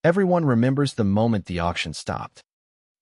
Everyone remembers the moment the auction stopped.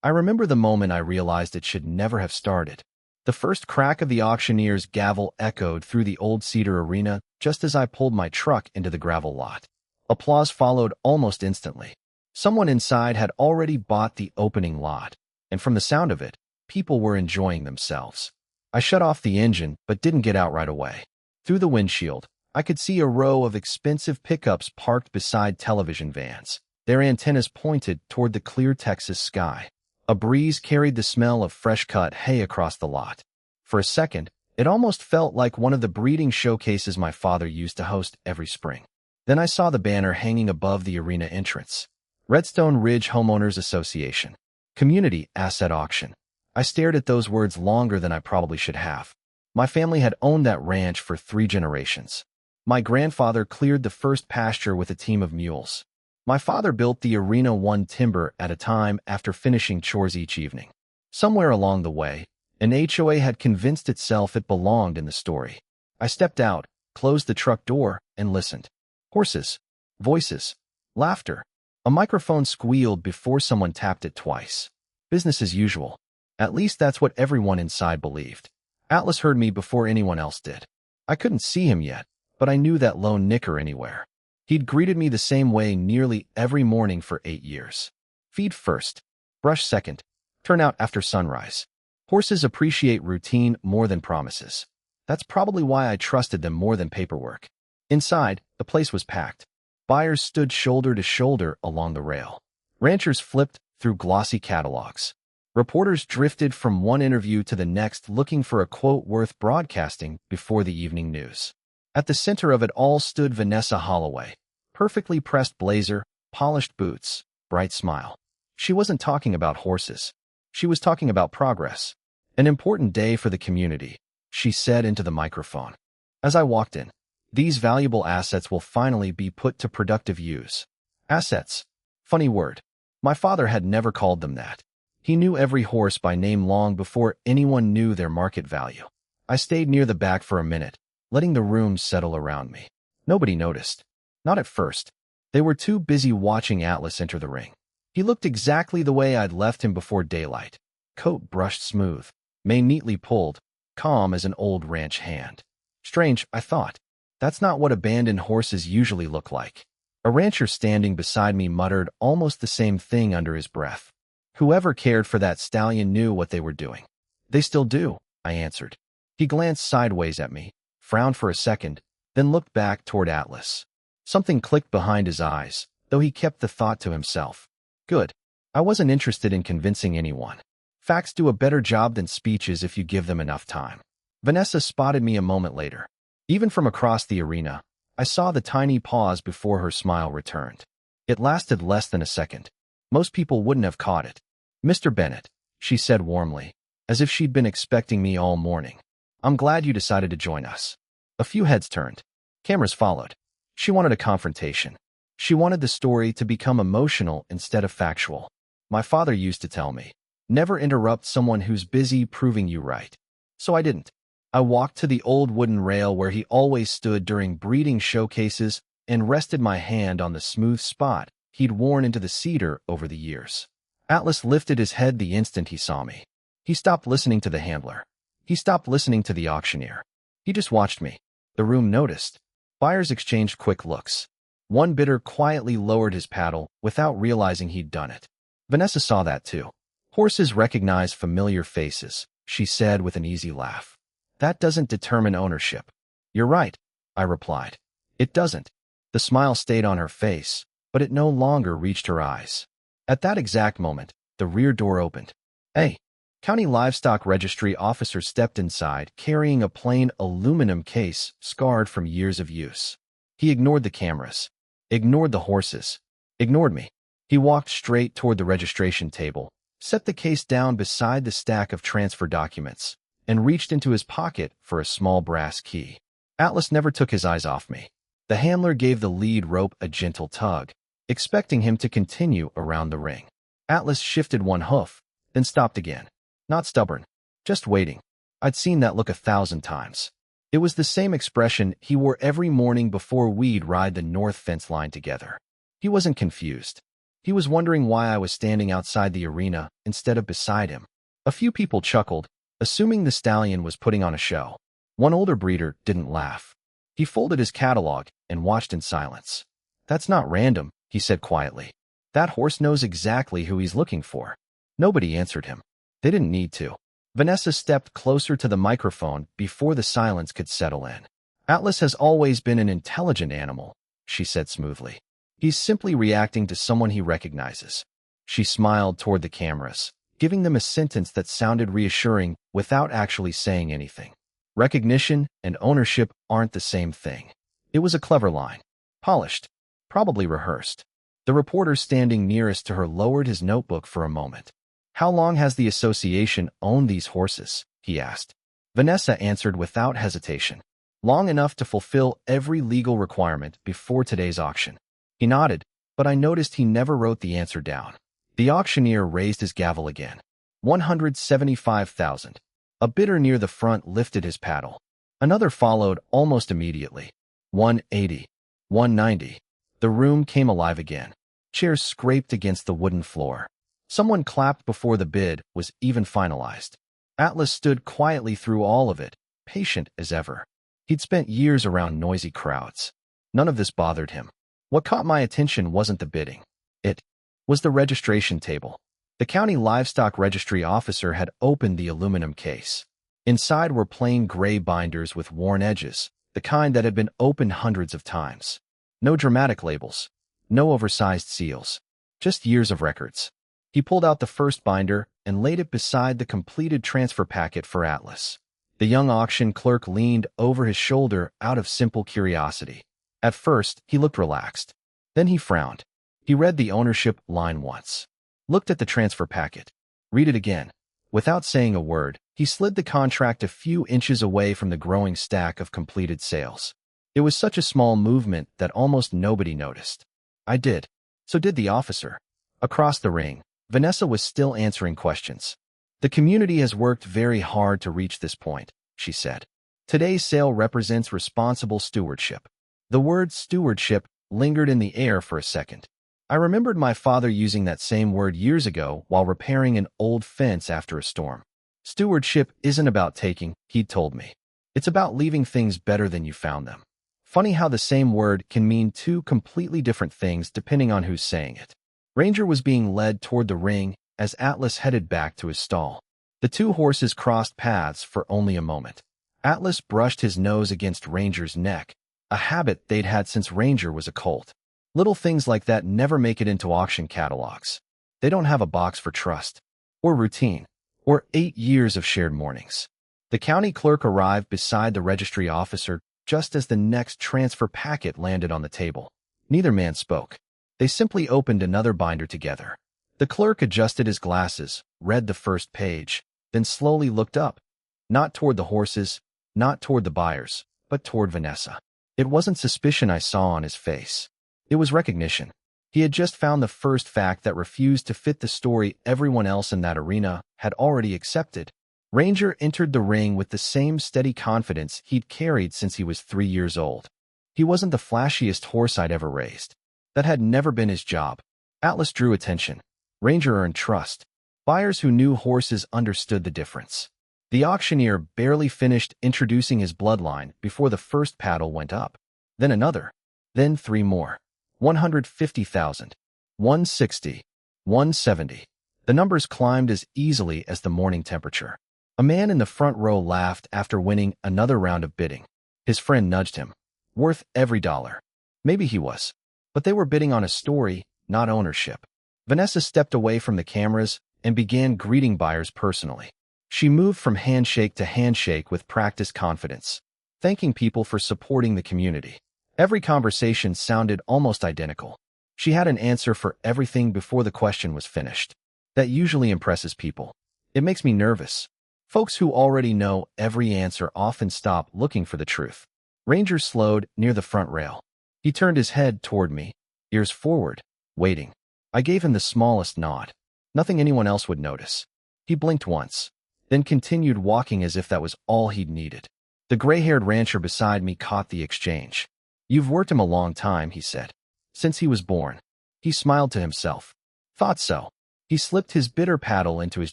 I remember the moment I realized it should never have started. The first crack of the auctioneer's gavel echoed through the old cedar arena just as I pulled my truck into the gravel lot. Applause followed almost instantly. Someone inside had already bought the opening lot, and from the sound of it, people were enjoying themselves. I shut off the engine but didn't get out right away. Through the windshield, I could see a row of expensive pickups parked beside television vans, their antennas pointed toward the clear Texas sky. A breeze carried the smell of fresh-cut hay across the lot. For a second, it almost felt like one of the breeding showcases my father used to host every spring. Then I saw the banner hanging above the arena entrance. Redstone Ridge Homeowners Association. Community Asset Auction. I stared at those words longer than I probably should have. My family had owned that ranch for 3 generations. My grandfather cleared the first pasture with a team of mules. My father built the arena one timber at a time after finishing chores each evening. Somewhere along the way, an HOA had convinced itself it belonged in the story. I stepped out, closed the truck door, and listened. Horses, voices, laughter. A microphone squealed before someone tapped it twice. Business as usual. At least that's what everyone inside believed. Atlas heard me before anyone else did. I couldn't see him yet, but I knew that lone nicker anywhere. He'd greeted me the same way nearly every morning for 8 years. Feed first, brush second, turn out after sunrise. Horses appreciate routine more than promises. That's probably why I trusted them more than paperwork. Inside, the place was packed. Buyers stood shoulder to shoulder along the rail. Ranchers flipped through glossy catalogs. Reporters drifted from one interview to the next looking for a quote worth broadcasting before the evening news. At the center of it all stood Vanessa Holloway. Perfectly pressed blazer, polished boots, bright smile. She wasn't talking about horses. She was talking about progress. An important day for the community, she said into the microphone. As I walked in, these valuable assets will finally be put to productive use. Assets. Funny word. My father had never called them that. He knew every horse by name long before anyone knew their market value. I stayed near the back for a minute, letting the room settle around me. Nobody noticed. Not at first. They were too busy watching Atlas enter the ring. He looked exactly the way I'd left him before daylight. Coat brushed smooth, mane neatly pulled, calm as an old ranch hand. Strange, I thought. That's not what abandoned horses usually look like. A rancher standing beside me muttered almost the same thing under his breath. Whoever cared for that stallion knew what they were doing. They still do, I answered. He glanced sideways at me, frowned for a second, then looked back toward Atlas. Something clicked behind his eyes, though he kept the thought to himself. Good. I wasn't interested in convincing anyone. Facts do a better job than speeches if you give them enough time. Vanessa spotted me a moment later. Even from across the arena, I saw the tiny pause before her smile returned. It lasted less than a second. Most people wouldn't have caught it. Mr. Bennett, she said warmly, as if she'd been expecting me all morning. I'm glad you decided to join us. A few heads turned. Cameras followed. She wanted a confrontation. She wanted the story to become emotional instead of factual. My father used to tell me, never interrupt someone who's busy proving you right. So I didn't. I walked to the old wooden rail where he always stood during breeding showcases and rested my hand on the smooth spot he'd worn into the cedar over the years. Atlas lifted his head the instant he saw me. He stopped listening to the handler. He stopped listening to the auctioneer. He just watched me. The room noticed. Buyers exchanged quick looks. One bidder quietly lowered his paddle without realizing he'd done it. Vanessa saw that too. Horses recognize familiar faces, she said with an easy laugh. That doesn't determine ownership. You're right, I replied. It doesn't. The smile stayed on her face, but it no longer reached her eyes. At that exact moment, the rear door opened. A county livestock registry officer stepped inside, carrying a plain aluminum case scarred from years of use. He ignored the cameras, ignored the horses, ignored me. He walked straight toward the registration table, set the case down beside the stack of transfer documents, and reached into his pocket for a small brass key. Atlas never took his eyes off me. The handler gave the lead rope a gentle tug, expecting him to continue around the ring. Atlas shifted one hoof, then stopped again. Not stubborn, just waiting. I'd seen that look 1,000 times. It was the same expression he wore every morning before we'd ride the north fence line together. He wasn't confused. He was wondering why I was standing outside the arena instead of beside him. A few people chuckled, assuming the stallion was putting on a show. One older breeder didn't laugh. He folded his catalog and watched in silence. "That's not random," he said quietly. "That horse knows exactly who he's looking for." Nobody answered him. They didn't need to. Vanessa stepped closer to the microphone before the silence could settle in. "Atlas has always been an intelligent animal," she said smoothly. "He's simply reacting to someone he recognizes." She smiled toward the cameras, giving them a sentence that sounded reassuring without actually saying anything. Recognition and ownership aren't the same thing. It was a clever line. Polished. Probably rehearsed. The reporter standing nearest to her lowered his notebook for a moment. "How long has the association owned these horses?" he asked. Vanessa answered without hesitation. "Long enough to fulfill every legal requirement before today's auction." He nodded, but I noticed he never wrote the answer down. The auctioneer raised his gavel again. 175,000. A bidder near the front lifted his paddle. Another followed almost immediately. 180. 190. The room came alive again. Chairs scraped against the wooden floor. Someone clapped before the bid was even finalized. Atlas stood quietly through all of it, patient as ever. He'd spent years around noisy crowds. None of this bothered him. What caught my attention wasn't the bidding. It was the registration table. The county livestock registry officer had opened the aluminum case. Inside were plain gray binders with worn edges, the kind that had been opened hundreds of times. No dramatic labels, no oversized seals, just years of records. He pulled out the first binder and laid it beside the completed transfer packet for Atlas. The young auction clerk leaned over his shoulder out of simple curiosity. At first, he looked relaxed. Then he frowned. He read the ownership line once. Looked at the transfer packet. Read it again. Without saying a word, he slid the contract a few inches away from the growing stack of completed sales. It was such a small movement that almost nobody noticed. I did. So did the officer. Across the ring, Vanessa was still answering questions. "The community has worked very hard to reach this point," she said. "Today's sale represents responsible stewardship." The word stewardship lingered in the air for a second. I remembered my father using that same word years ago while repairing an old fence after a storm. Stewardship isn't about taking, he'd told me. It's about leaving things better than you found them. Funny how the same word can mean two completely different things depending on who's saying it. Ranger was being led toward the ring as Atlas headed back to his stall. The two horses crossed paths for only a moment. Atlas brushed his nose against Ranger's neck, a habit they'd had since Ranger was a colt. Little things like that never make it into auction catalogs. They don't have a box for trust, or routine, or 8 years of shared mornings. The county clerk arrived beside the registry officer just as the next transfer packet landed on the table. Neither man spoke. They simply opened another binder together. The clerk adjusted his glasses, read the first page, then slowly looked up. Not toward the horses, not toward the buyers, but toward Vanessa. It wasn't suspicion I saw on his face. It was recognition. He had just found the first fact that refused to fit the story everyone else in that arena had already accepted. Ranger entered the ring with the same steady confidence he'd carried since he was 3 years old. He wasn't the flashiest horse I'd ever raised. That had never been his job. Atlas drew attention. Ranger earned trust. Buyers who knew horses understood the difference. The auctioneer barely finished introducing his bloodline before the first paddle went up. Then another. Then 3 more. 150,000. 160. 170. The numbers climbed as easily as the morning temperature. A man in the front row laughed after winning another round of bidding. His friend nudged him. Worth every dollar. Maybe he was. But they were bidding on a story, not ownership. Vanessa stepped away from the cameras and began greeting buyers personally. She moved from handshake to handshake with practiced confidence, thanking people for supporting the community. Every conversation sounded almost identical. She had an answer for everything before the question was finished. That usually impresses people. It makes me nervous. Folks who already know every answer often stop looking for the truth. Ranger slowed near the front rail. He turned his head toward me, ears forward, waiting. I gave him the smallest nod. Nothing anyone else would notice. He blinked once, then continued walking as if that was all he'd needed. The gray-haired rancher beside me caught the exchange. You've worked him a long time, he said. Since he was born. He smiled to himself. Thought so. He slipped his bitter paddle into his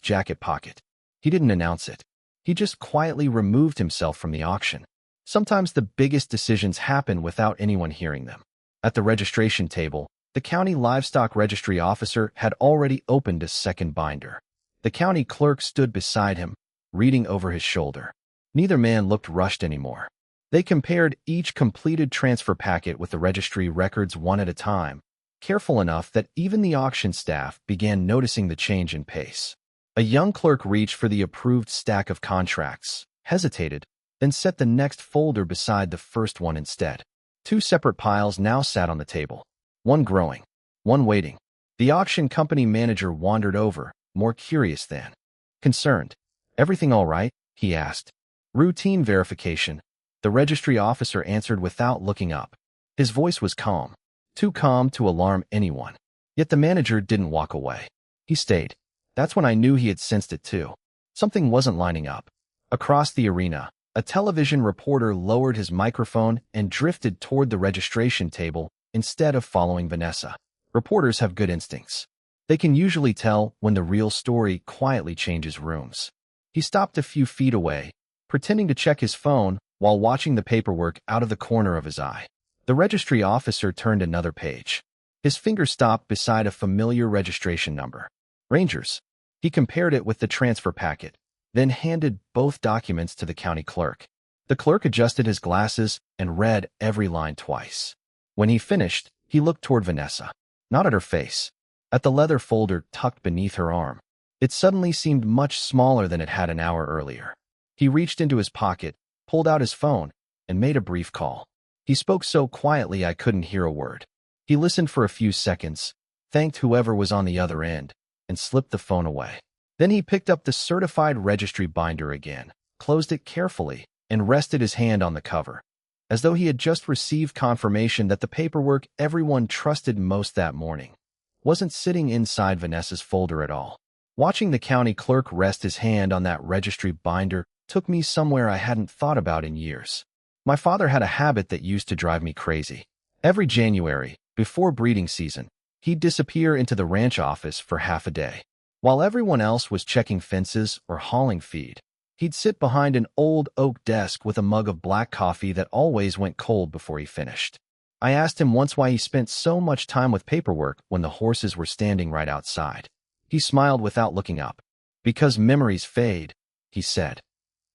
jacket pocket. He didn't announce it. He just quietly removed himself from the auction. Sometimes the biggest decisions happen without anyone hearing them. At the registration table, the county livestock registry officer had already opened a second binder. The county clerk stood beside him, reading over his shoulder. Neither man looked rushed anymore. They compared each completed transfer packet with the registry records one at a time, careful enough that even the auction staff began noticing the change in pace. A young clerk reached for the approved stack of contracts, hesitated, then set the next folder beside the first one instead. Two separate piles now sat on the table, one growing, one waiting. The auction company manager wandered over, more curious than concerned. "Everything all right?" he asked. "Routine verification," the registry officer answered without looking up. His voice was calm, too calm to alarm anyone. Yet the manager didn't walk away. He stayed. That's when I knew he had sensed it too. Something wasn't lining up. Across the arena, a television reporter lowered his microphone and drifted toward the registration table instead of following Vanessa. Reporters have good instincts. They can usually tell when the real story quietly changes rooms. He stopped a few feet away, pretending to check his phone while watching the paperwork out of the corner of his eye. The registry officer turned another page. His finger stopped beside a familiar registration number. Rangers. He compared it with the transfer packet, then handed both documents to the county clerk. The clerk adjusted his glasses and read every line twice. When he finished, he looked toward Vanessa, not at her face, at the leather folder tucked beneath her arm. It suddenly seemed much smaller than it had an hour earlier. He reached into his pocket, pulled out his phone, and made a brief call. He spoke so quietly I couldn't hear a word. He listened for a few seconds, thanked whoever was on the other end, and slipped the phone away. Then he picked up the certified registry binder again, closed it carefully, and rested his hand on the cover, as though he had just received confirmation that the paperwork everyone trusted most that morning wasn't sitting inside Vanessa's folder at all. Watching the county clerk rest his hand on that registry binder took me somewhere I hadn't thought about in years. My father had a habit that used to drive me crazy. Every January, before breeding season, he'd disappear into the ranch office for half a day. While everyone else was checking fences or hauling feed, he'd sit behind an old oak desk with a mug of black coffee that always went cold before he finished. I asked him once why he spent so much time with paperwork when the horses were standing right outside. He smiled without looking up. "Because memories fade," he said.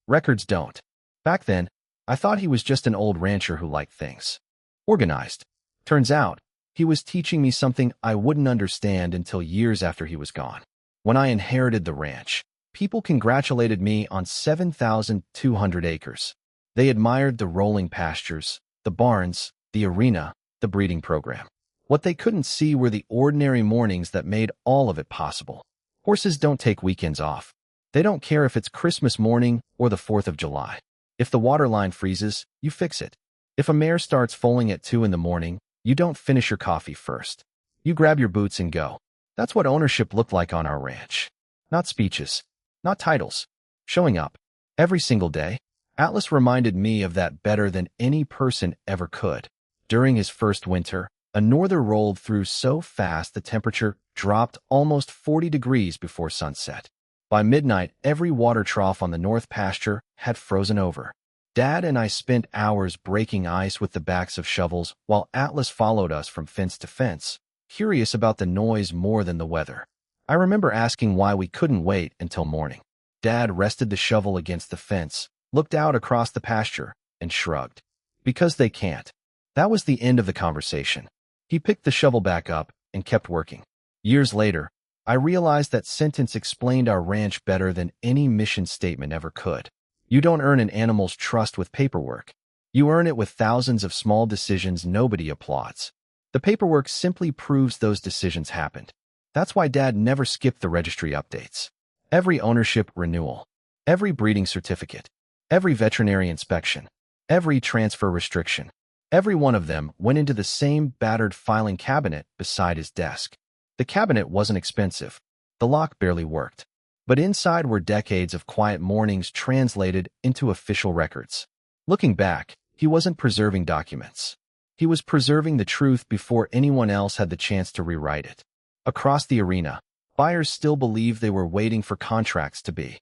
"Records don't." Back then, I thought he was just an old rancher who liked things organized. Turns out, he was teaching me something I wouldn't understand until years after he was gone. When I inherited the ranch, people congratulated me on 7,200 acres. They admired the rolling pastures, the barns, the arena, the breeding program. What they couldn't see were the ordinary mornings that made all of it possible. Horses don't take weekends off. They don't care if it's Christmas morning or the 4th of July. If the water line freezes, you fix it. If a mare starts foaling at 2 in the morning, you don't finish your coffee first. You grab your boots and go. That's what ownership looked like on our ranch. Not speeches, not titles. Showing up. Every single day. Atlas reminded me of that better than any person ever could. During his first winter, a norther rolled through so fast the temperature dropped almost 40 degrees before sunset. By midnight, every water trough on the north pasture had frozen over. Dad and I spent hours breaking ice with the backs of shovels while Atlas followed us from fence to fence, curious about the noise more than the weather. I remember asking why we couldn't wait until morning. Dad rested the shovel against the fence, looked out across the pasture, and shrugged. "Because they can't." That was the end of the conversation. He picked the shovel back up and kept working. Years later, I realized that sentence explained our ranch better than any mission statement ever could. You don't earn an animal's trust with paperwork. You earn it with thousands of small decisions nobody applauds. The paperwork simply proves those decisions happened. That's why Dad never skipped the registry updates. Every ownership renewal, every breeding certificate, every veterinary inspection, every transfer restriction, every one of them went into the same battered filing cabinet beside his desk. The cabinet wasn't expensive. The lock barely worked. But inside were decades of quiet mornings translated into official records. Looking back, he wasn't preserving documents. He was preserving the truth before anyone else had the chance to rewrite it. Across the arena, buyers still believed they were waiting for contracts to be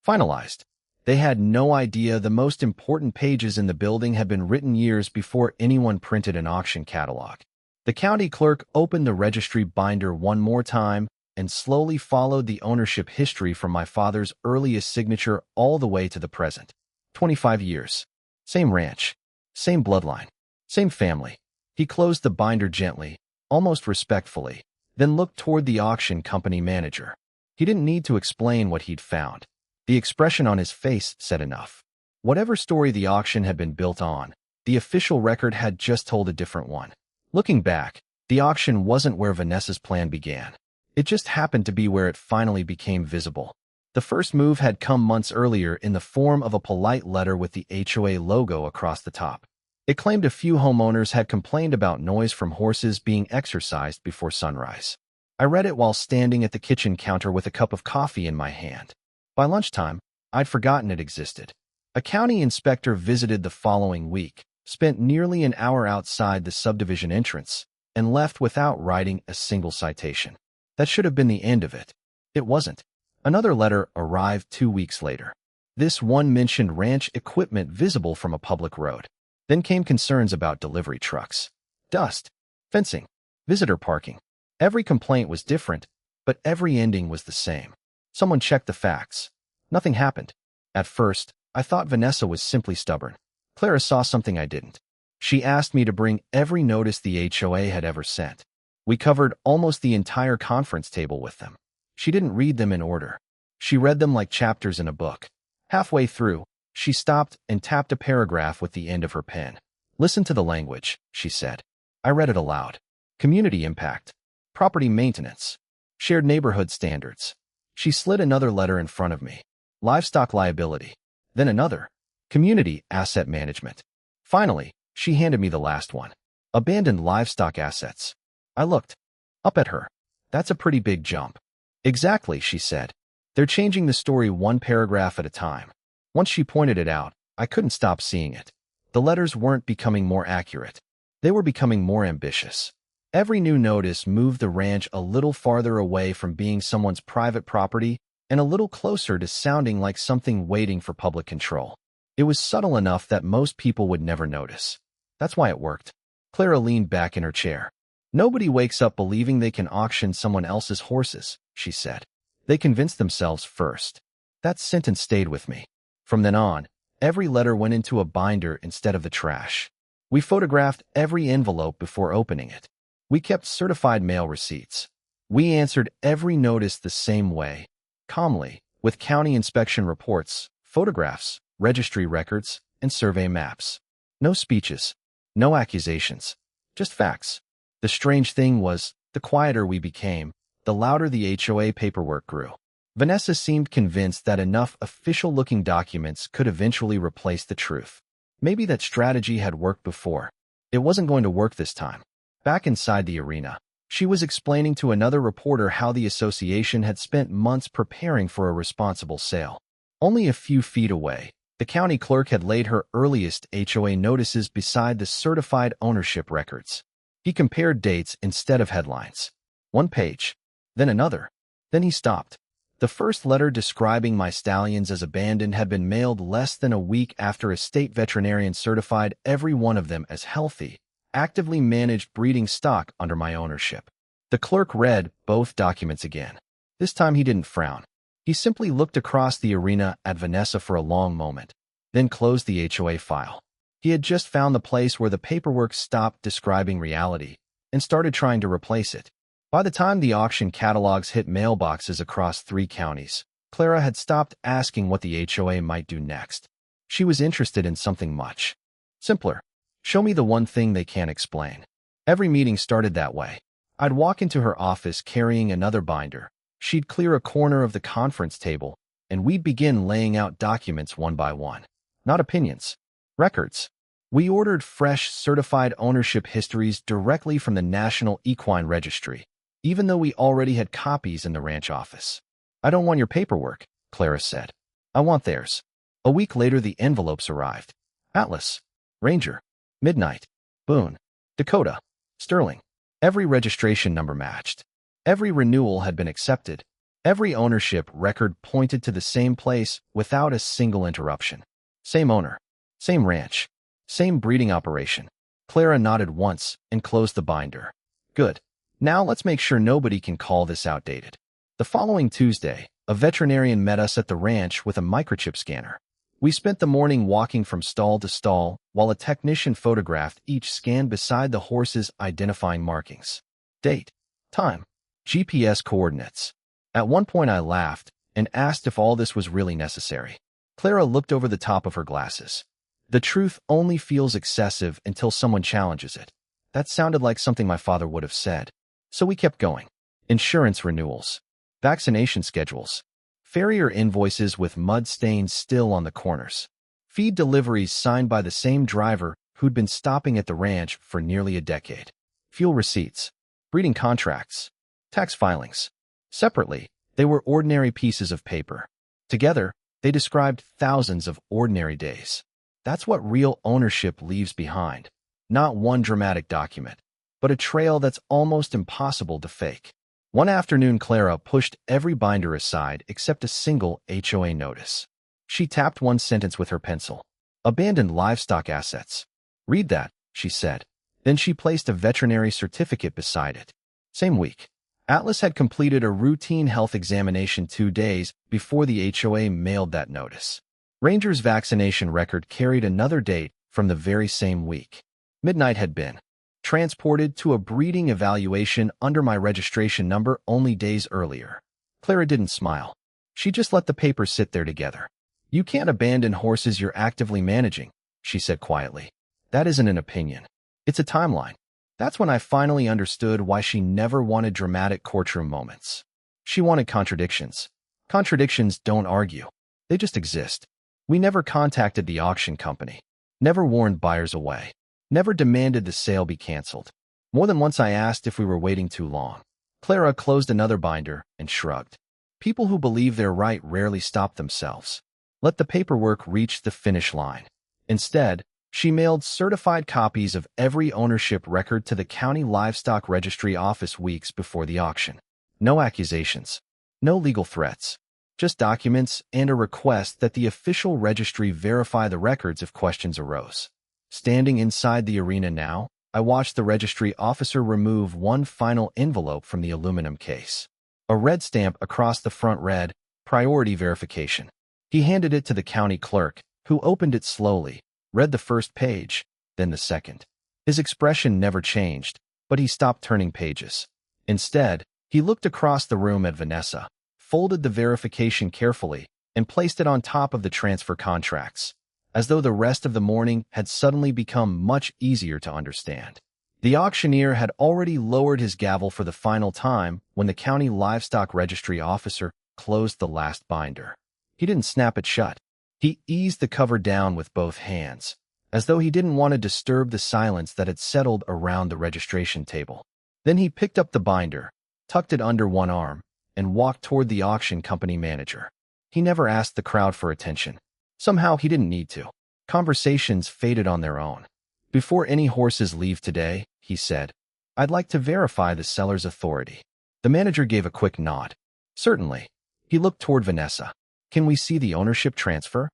finalized. They had no idea the most important pages in the building had been written years before anyone printed an auction catalog. The county clerk opened the registry binder one more time and slowly followed the ownership history from my father's earliest signature all the way to the present. 25 years. Same ranch. Same bloodline. Same family. He closed the binder gently, almost respectfully, then looked toward the auction company manager. He didn't need to explain what he'd found. The expression on his face said enough. Whatever story the auction had been built on, the official record had just told a different one. Looking back, the auction wasn't where Vanessa's plan began. It just happened to be where it finally became visible. The first move had come months earlier in the form of a polite letter with the HOA logo across the top. It claimed a few homeowners had complained about noise from horses being exercised before sunrise. I read it while standing at the kitchen counter with a cup of coffee in my hand. By lunchtime, I'd forgotten it existed. A county inspector visited the following week, spent nearly an hour outside the subdivision entrance, and left without writing a single citation. That should have been the end of it. It wasn't. Another letter arrived 2 weeks later. This one mentioned ranch equipment visible from a public road. Then came concerns about delivery trucks, dust, fencing, visitor parking. Every complaint was different, but every ending was the same. Someone checked the facts. Nothing happened. At first, I thought Vanessa was simply stubborn. Clara saw something I didn't. She asked me to bring every notice the HOA had ever sent. We covered almost the entire conference table with them. She didn't read them in order. She read them like chapters in a book. Halfway through, she stopped and tapped a paragraph with the end of her pen. "Listen to the language," she said. I read it aloud. Community impact. Property maintenance. Shared neighborhood standards. She slid another letter in front of me. Livestock liability. Then another. Community asset management. Finally, she handed me the last one. Abandoned livestock assets. I looked up at her. "That's a pretty big jump." "Exactly," she said. "They're changing the story one paragraph at a time." Once she pointed it out, I couldn't stop seeing it. The letters weren't becoming more accurate. They were becoming more ambitious. Every new notice moved the ranch a little farther away from being someone's private property and a little closer to sounding like something waiting for public control. It was subtle enough that most people would never notice. That's why it worked. Clara leaned back in her chair. "Nobody wakes up believing they can auction someone else's horses," she said. "They convince themselves first." That sentence stayed with me. From then on, every letter went into a binder instead of the trash. We photographed every envelope before opening it. We kept certified mail receipts. We answered every notice the same way, calmly, with county inspection reports, photographs, registry records, and survey maps. No speeches, no accusations, just facts. The strange thing was, the quieter we became, the louder the HOA paperwork grew. Vanessa seemed convinced that enough official-looking documents could eventually replace the truth. Maybe that strategy had worked before. It wasn't going to work this time. Back inside the arena, she was explaining to another reporter how the association had spent months preparing for a responsible sale. Only a few feet away, the county clerk had laid her earliest HOA notices beside the certified ownership records. He compared dates instead of headlines. One page, then another. Then he stopped. The first letter describing my stallions as abandoned had been mailed less than a week after a state veterinarian certified every one of them as healthy, actively managed breeding stock under my ownership. The clerk read both documents again. This time he didn't frown. He simply looked across the arena at Vanessa for a long moment, then closed the HOA file. He had just found the place where the paperwork stopped describing reality and started trying to replace it. By the time the auction catalogs hit mailboxes across 3 counties, Clara had stopped asking what the HOA might do next. She was interested in something much simpler. Show me the one thing they can't explain. Every meeting started that way. I'd walk into her office carrying another binder. She'd clear a corner of the conference table, and we'd begin laying out documents one by one. Not opinions. Records. We ordered fresh, certified ownership histories directly from the National Equine Registry, even though we already had copies in the ranch office. "I don't want your paperwork," Clara said. "I want theirs." A week later, the envelopes arrived. Atlas. Ranger. Midnight. Boone. Dakota, Sterling. Every registration number matched. Every renewal had been accepted. Every ownership record pointed to the same place without a single interruption. Same owner. Same ranch. Same breeding operation. Clara nodded once and closed the binder. Good. Now let's make sure nobody can call this outdated. The following Tuesday, a veterinarian met us at the ranch with a microchip scanner. We spent the morning walking from stall to stall while a technician photographed each scan beside the horse's identifying markings. Date, time, GPS coordinates. At one point I laughed and asked if all this was really necessary. Clara looked over the top of her glasses. The truth only feels excessive until someone challenges it. That sounded like something my father would have said. So we kept going. Insurance renewals. Vaccination schedules. Farrier invoices with mud stains still on the corners. Feed deliveries signed by the same driver who'd been stopping at the ranch for nearly a decade. Fuel receipts. Breeding contracts. Tax filings. Separately, they were ordinary pieces of paper. Together, they described thousands of ordinary days. That's what real ownership leaves behind. Not one dramatic document, but a trail that's almost impossible to fake. One afternoon, Clara pushed every binder aside except a single HOA notice. She tapped one sentence with her pencil. Abandoned livestock assets. Read that, she said. Then she placed a veterinary certificate beside it. Same week, Atlas had completed a routine health examination 2 days before the HOA mailed that notice. Ranger's vaccination record carried another date from the very same week. Midnight had been transported to a breeding evaluation under my registration number only days earlier. Clara didn't smile. She just let the papers sit there together. You can't abandon horses you're actively managing, she said quietly. That isn't an opinion. It's a timeline. That's when I finally understood why she never wanted dramatic courtroom moments. She wanted contradictions. Contradictions don't argue. They just exist. We never contacted the auction company. Never warned buyers away. Never demanded the sale be canceled. More than once I asked if we were waiting too long. Clara closed another binder and shrugged. People who believe they're right rarely stop themselves. Let the paperwork reach the finish line. Instead, she mailed certified copies of every ownership record to the county livestock registry office weeks before the auction. No accusations. No legal threats. Just documents and a request that the official registry verify the records if questions arose. Standing inside the arena now, I watched the registry officer remove one final envelope from the aluminum case. A red stamp across the front read, "Priority Verification." He handed it to the county clerk, who opened it slowly, read the first page, then the second. His expression never changed, but he stopped turning pages. Instead, he looked across the room at Vanessa, folded the verification carefully, and placed it on top of the transfer contracts, as though the rest of the morning had suddenly become much easier to understand. The auctioneer had already lowered his gavel for the final time when the county livestock registry officer closed the last binder. He didn't snap it shut. He eased the cover down with both hands, as though he didn't want to disturb the silence that had settled around the registration table. Then he picked up the binder, tucked it under one arm, and walked toward the auction company manager. He never asked the crowd for attention. Somehow he didn't need to. Conversations faded on their own. Before any horses leave today, he said, I'd like to verify the seller's authority. The manager gave a quick nod. Certainly. He looked toward Vanessa. Can we see the ownership transfer?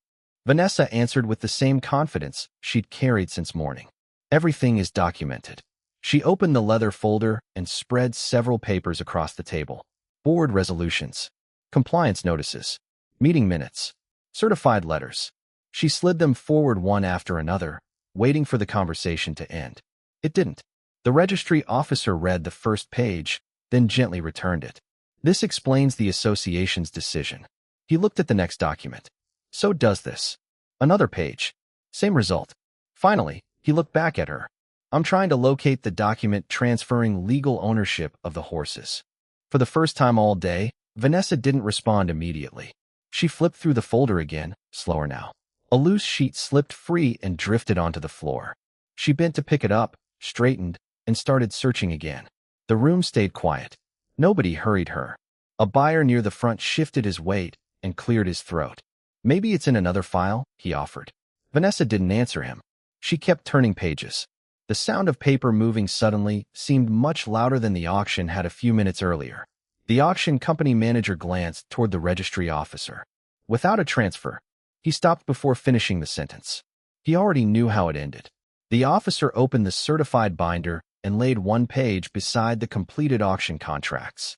Vanessa answered with the same confidence she'd carried since morning. Everything is documented. She opened the leather folder and spread several papers across the table. Board resolutions, compliance notices, meeting minutes, certified letters. She slid them forward one after another, waiting for the conversation to end. It didn't. The registry officer read the first page, then gently returned it. This explains the association's decision. He looked at the next document. So does this. Another page. Same result. Finally, he looked back at her. I'm trying to locate the document transferring legal ownership of the horses. For the first time all day, Vanessa didn't respond immediately. She flipped through the folder again, slower now. A loose sheet slipped free and drifted onto the floor. She bent to pick it up, straightened, and started searching again. The room stayed quiet. Nobody hurried her. A buyer near the front shifted his weight and cleared his throat. Maybe it's in another file, he offered. Vanessa didn't answer him. She kept turning pages. The sound of paper moving suddenly seemed much louder than the auction had a few minutes earlier. The auction company manager glanced toward the registry officer. Without a transfer, he stopped before finishing the sentence. He already knew how it ended. The officer opened the certified binder and laid one page beside the completed auction contracts.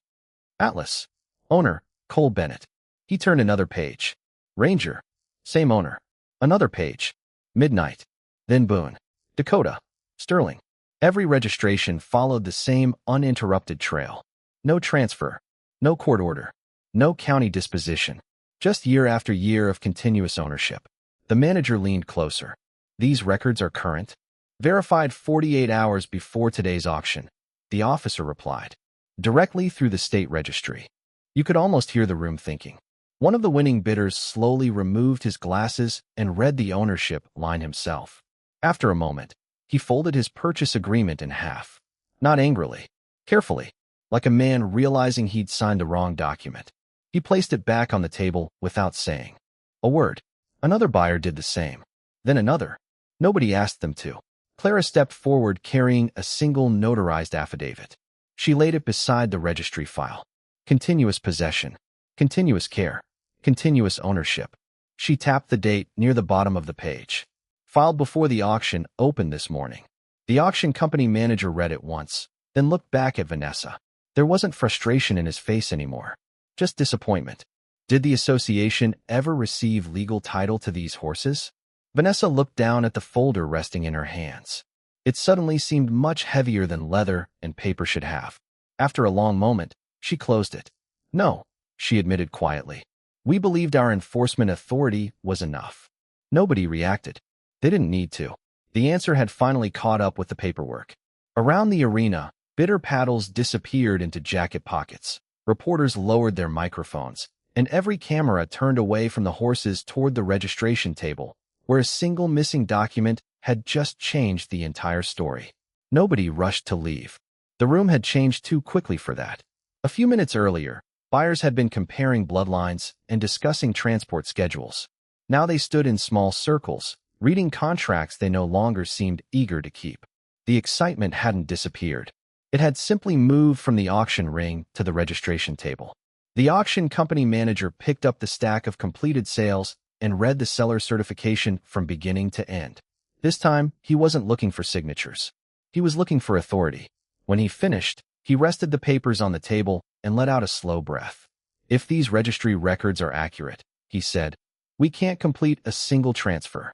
Atlas. Owner, Cole Bennett. He turned another page. Ranger. Same owner. Another page. Midnight. Then Boone. Dakota. Sterling. Every registration followed the same uninterrupted trail. No transfer. No court order. No county disposition. Just year after year of continuous ownership. The manager leaned closer. These records are current? Verified 48 hours before today's auction, the officer replied. Directly through the state registry. You could almost hear the room thinking. One of the winning bidders slowly removed his glasses and read the ownership line himself. After a moment, he folded his purchase agreement in half. Not angrily, carefully, like a man realizing he'd signed the wrong document. He placed it back on the table without saying a word. Another buyer did the same. Then another. Nobody asked them to. Clara stepped forward carrying a single notarized affidavit. She laid it beside the registry file. Continuous possession. Continuous care. Continuous ownership. She tapped the date near the bottom of the page. Filed before the auction opened this morning. The auction company manager read it once, then looked back at Vanessa. There wasn't frustration in his face anymore. Just disappointment. Did the association ever receive legal title to these horses? Vanessa looked down at the folder resting in her hands. It suddenly seemed much heavier than leather and paper should have. After a long moment, she closed it. No, she admitted quietly. We believed our enforcement authority was enough. Nobody reacted. They didn't need to. The answer had finally caught up with the paperwork. Around the arena, bitter paddles disappeared into jacket pockets. Reporters lowered their microphones, and every camera turned away from the horses toward the registration table, where a single missing document had just changed the entire story. Nobody rushed to leave. The room had changed too quickly for that. A few minutes earlier, buyers had been comparing bloodlines and discussing transport schedules. Now they stood in small circles, reading contracts they no longer seemed eager to keep. The excitement hadn't disappeared. It had simply moved from the auction ring to the registration table. The auction company manager picked up the stack of completed sales and read the seller certification from beginning to end. This time, he wasn't looking for signatures. He was looking for authority. When he finished, he rested the papers on the table and let out a slow breath. If these registry records are accurate, he said, we can't complete a single transfer.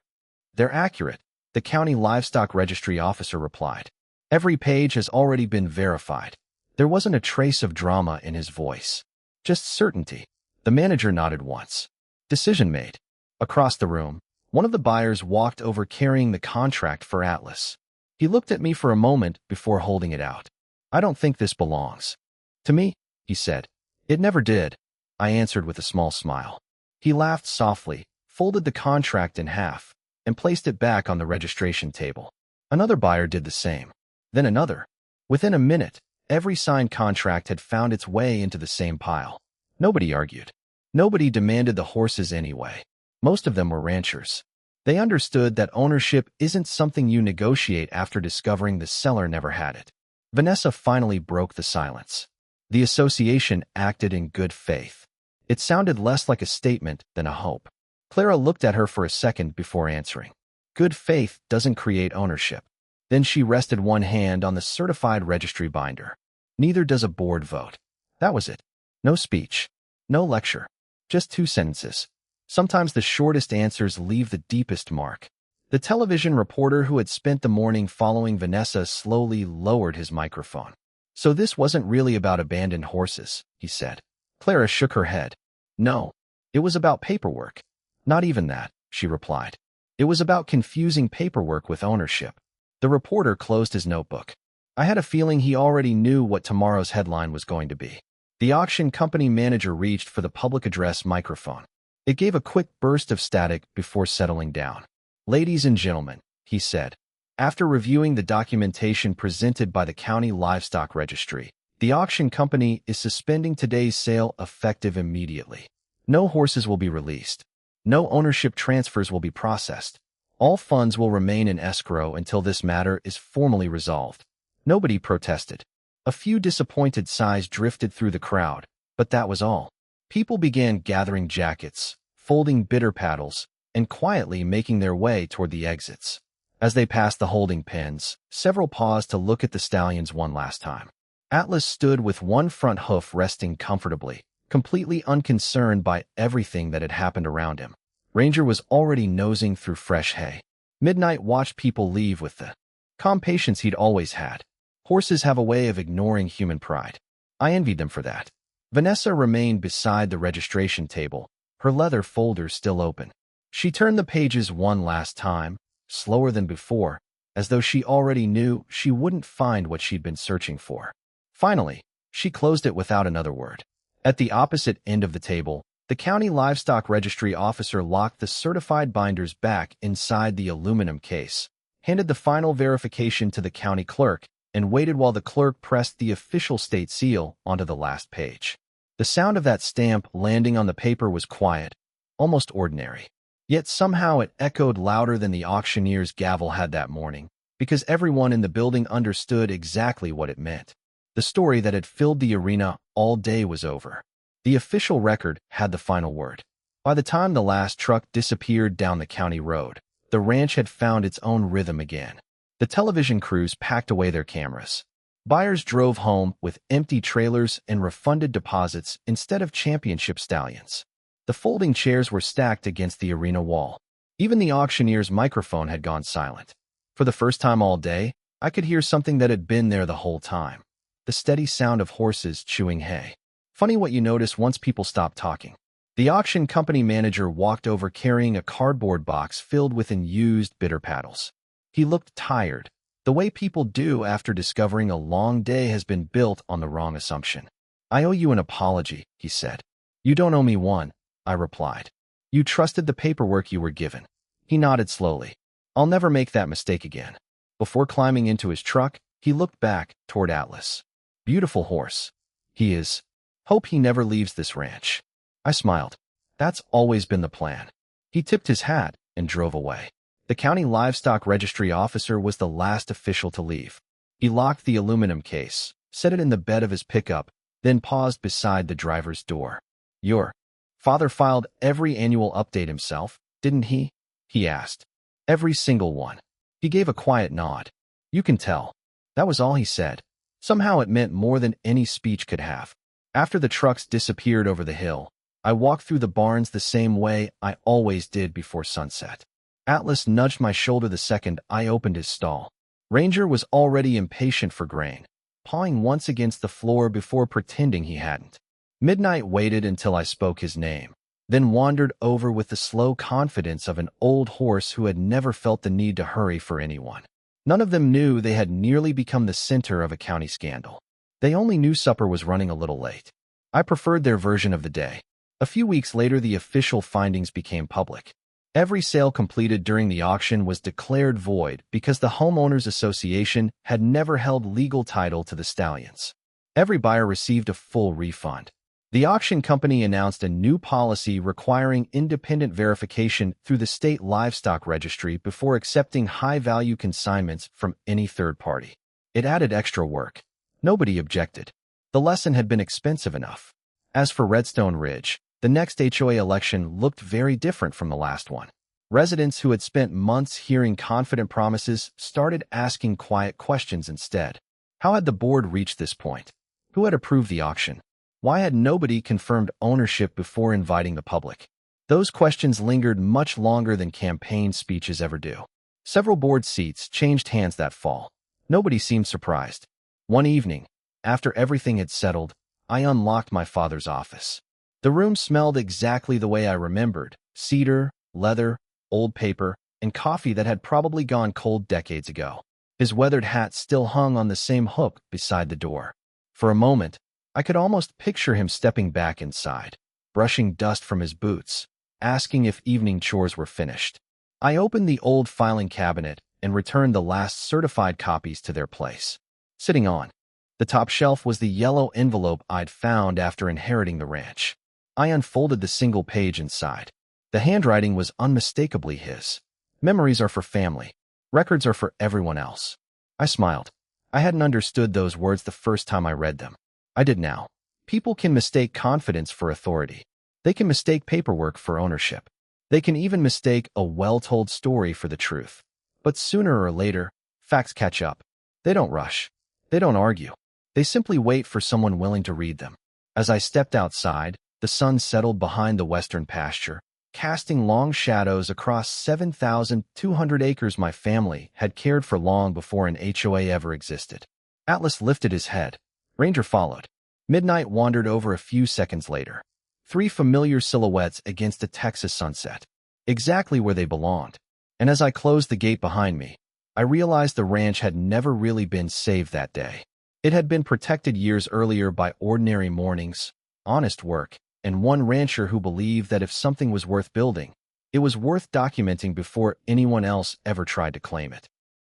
They're accurate, the county livestock registry officer replied. Every page has already been verified. There wasn't a trace of drama in his voice. Just certainty. The manager nodded once. Decision made. Across the room, one of the buyers walked over carrying the contract for Atlas. He looked at me for a moment before holding it out. I don't think this belongs to me, he said. It never did, I answered with a small smile. He laughed softly, folded the contract in half, and placed it back on the registration table. Another buyer did the same. Then another. Within a minute, every signed contract had found its way into the same pile. Nobody argued. Nobody demanded the horses anyway. Most of them were ranchers. They understood that ownership isn't something you negotiate after discovering the seller never had it. Vanessa finally broke the silence. The association acted in good faith. It sounded less like a statement than a hope. Clara looked at her for a second before answering. Good faith doesn't create ownership. Then she rested one hand on the certified registry binder. Neither does a board vote. That was it. No speech. No lecture. Just 2 sentences. Sometimes the shortest answers leave the deepest mark. The television reporter who had spent the morning following Vanessa slowly lowered his microphone. So this wasn't really about abandoned horses, he said. Clara shook her head. No. It was about paperwork. Not even that, she replied. It was about confusing paperwork with ownership. The reporter closed his notebook. I had a feeling he already knew what tomorrow's headline was going to be. The auction company manager reached for the public address microphone. It gave a quick burst of static before settling down. Ladies and gentlemen, he said, after reviewing the documentation presented by the county livestock registry, the auction company is suspending today's sale effective immediately. No horses will be released. No ownership transfers will be processed. All funds will remain in escrow until this matter is formally resolved. Nobody protested. A few disappointed sighs drifted through the crowd, but that was all. People began gathering jackets, folding bitter paddles, and quietly making their way toward the exits. As they passed the holding pens, several paused to look at the Stallions one last time. Atlas stood with one front hoof resting comfortably, completely unconcerned by everything that had happened around him. Ranger was already nosing through fresh hay. Midnight watched people leave with the calm patience he'd always had. Horses have a way of ignoring human pride. I envied them for that. Vanessa remained beside the registration table, her leather folders still open. She turned the pages one last time, slower than before, as though she already knew she wouldn't find what she'd been searching for. Finally, she closed it without another word. At the opposite end of the table, the county livestock registry officer locked the certified binders back inside the aluminum case, handed the final verification to the county clerk, and waited while the clerk pressed the official state seal onto the last page. The sound of that stamp landing on the paper was quiet, almost ordinary. Yet somehow it echoed louder than the auctioneer's gavel had that morning, because everyone in the building understood exactly what it meant. The story that had filled the arena all day was over. The official record had the final word. By the time the last truck disappeared down the county road, the ranch had found its own rhythm again. The television crews packed away their cameras. Buyers drove home with empty trailers and refunded deposits instead of championship stallions. The folding chairs were stacked against the arena wall. Even the auctioneer's microphone had gone silent. For the first time all day, I could hear something that had been there the whole time. The steady sound of horses chewing hay. Funny what you notice once people stop talking. The auction company manager walked over carrying a cardboard box filled with unused bitter paddles. He looked tired, the way people do after discovering a long day has been built on the wrong assumption. "I owe you an apology," he said. "You don't owe me one," I replied. "You trusted the paperwork you were given." He nodded slowly. "I'll never make that mistake again." Before climbing into his truck, he looked back toward Atlas. "Beautiful horse. He is. Hope he never leaves this ranch." I smiled. "That's always been the plan." He tipped his hat and drove away. The county livestock registry officer was the last official to leave. He locked the aluminum case, set it in the bed of his pickup, then paused beside the driver's door. "Your father filed every annual update himself, didn't he?" he asked. "Every single one." He gave a quiet nod. "You can tell." That was all he said. Somehow it meant more than any speech could have. After the trucks disappeared over the hill, I walked through the barns the same way I always did before sunset. Atlas nudged my shoulder the second I opened his stall. Ranger was already impatient for grain, pawing once against the floor before pretending he hadn't. Midnight waited until I spoke his name, then wandered over with the slow confidence of an old horse who had never felt the need to hurry for anyone. None of them knew they had nearly become the center of a county scandal. They only knew supper was running a little late. I preferred their version of the day. A few weeks later, the official findings became public. Every sale completed during the auction was declared void because the Homeowners Association had never held legal title to the Stallions. Every buyer received a full refund. The auction company announced a new policy requiring independent verification through the state livestock registry before accepting high-value consignments from any third party. It added extra work. Nobody objected. The lesson had been expensive enough. As for Redstone Ridge, the next HOA election looked very different from the last one. Residents who had spent months hearing confident promises started asking quiet questions instead. How had the board reached this point? Who had approved the auction? Why had nobody confirmed ownership before inviting the public? Those questions lingered much longer than campaign speeches ever do. Several board seats changed hands that fall. Nobody seemed surprised. One evening, after everything had settled, I unlocked my father's office. The room smelled exactly the way I remembered: cedar, leather, old paper, and coffee that had probably gone cold decades ago. His weathered hat still hung on the same hook beside the door. For a moment, I could almost picture him stepping back inside, brushing dust from his boots, asking if evening chores were finished. I opened the old filing cabinet and returned the last certified copies to their place. Sitting on the top shelf was the yellow envelope I'd found after inheriting the ranch. I unfolded the single page inside. The handwriting was unmistakably his. Memories are for family. Records are for everyone else. I smiled. I hadn't understood those words the first time I read them. I did now. People can mistake confidence for authority. They can mistake paperwork for ownership. They can even mistake a well-told story for the truth. But sooner or later, facts catch up. They don't rush. They don't argue. They simply wait for someone willing to read them. As I stepped outside, the sun settled behind the western pasture, casting long shadows across 7,200 acres my family had cared for long before an HOA ever existed. Atlas lifted his head. Ranger followed. Midnight wandered over a few seconds later. 3 familiar silhouettes against the Texas sunset, exactly where they belonged. And as I closed the gate behind me, I realized the ranch had never really been saved that day. It had been protected years earlier by ordinary mornings, honest work, and one rancher who believed that if something was worth building, it was worth documenting before anyone else ever tried to claim it.